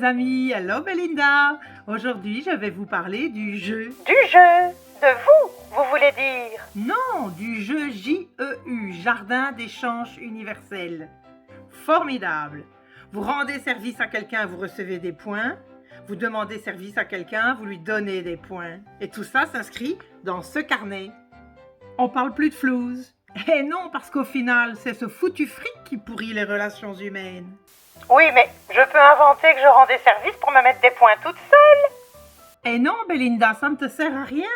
amis, hello Belinda. Aujourd'hui, je vais vous parler du jeu. Du jeu? De vous voulez dire? Non, du jeu JEU, Jardin d'échange universel. Formidable. Vous rendez service à quelqu'un, vous recevez des points. Vous demandez service à quelqu'un, vous lui donnez des points. Et tout ça s'inscrit dans ce carnet. On parle plus de flouze. Et non, parce qu'au final, c'est ce foutu fric qui pourrit les relations humaines. Oui, mais je peux inventer que je rendais service pour me mettre des points toute seule. Et non, Belinda, ça ne te sert à rien.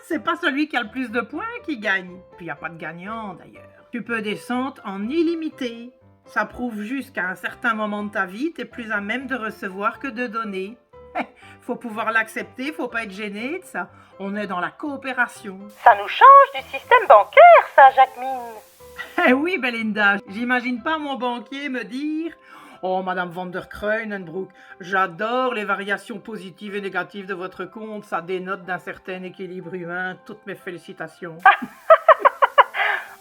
C'est pas celui qui a le plus de points qui gagne. Puis il n'y a pas de gagnant d'ailleurs. Tu peux descendre en illimité. Ça prouve juste qu'à un certain moment de ta vie, tu es plus à même de recevoir que de donner. Faut pouvoir l'accepter, faut pas être gêné de ça. On est dans la coopération. Ça nous change du système bancaire, ça, Jacqueline. Eh oui, Belinda, j'imagine pas mon banquier me dire « Oh, Madame van der Kreunenbroek, j'adore les variations positives et négatives de votre compte, ça dénote d'un certain équilibre humain, toutes mes félicitations. »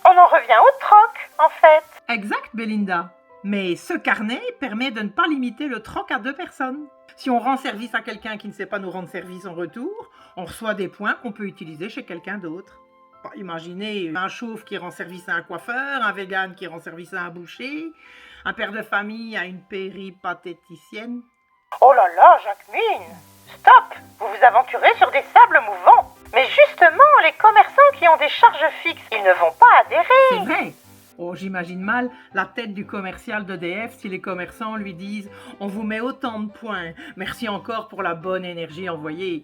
On en revient au troc, en fait. Exact, Belinda. Mais ce carnet permet de ne pas limiter le troc à 2 personnes. Si on rend service à quelqu'un qui ne sait pas nous rendre service en retour, on reçoit des points qu'on peut utiliser chez quelqu'un d'autre. Imaginez un chauve qui rend service à un coiffeur, un vegan qui rend service à un boucher, un père de famille à une péripatéticienne. Oh là là, Jacqueline. Stop, vous vous aventurez sur des sables mouvants. Mais justement, les commerçants qui ont des charges fixes, ils ne vont pas adhérer. C'est vrai. Oh, j'imagine mal la tête du commercial d'EDF si les commerçants lui disent « On vous met autant de points, merci encore pour la bonne énergie envoyée. »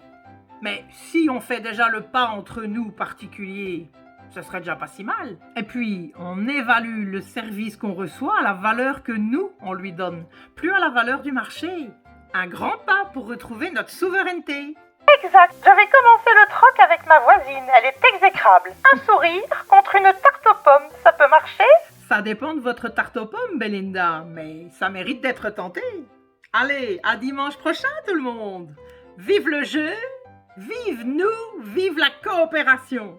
Mais si on fait déjà le pas entre nous particuliers, ce serait déjà pas si mal. Et puis, on évalue le service qu'on reçoit à la valeur que nous, on lui donne, plus à la valeur du marché. Un grand pas pour retrouver notre souveraineté. Exact. Je vais commencer le troc avec ma voisine. Elle est exécrable. Un sourire contre une tarte aux pommes. Ça peut marcher? Ça dépend de votre tarte aux pommes, Belinda, mais ça mérite d'être tenté. Allez, à dimanche prochain, tout le monde. Vive le jeu, vive nous, vive la coopération.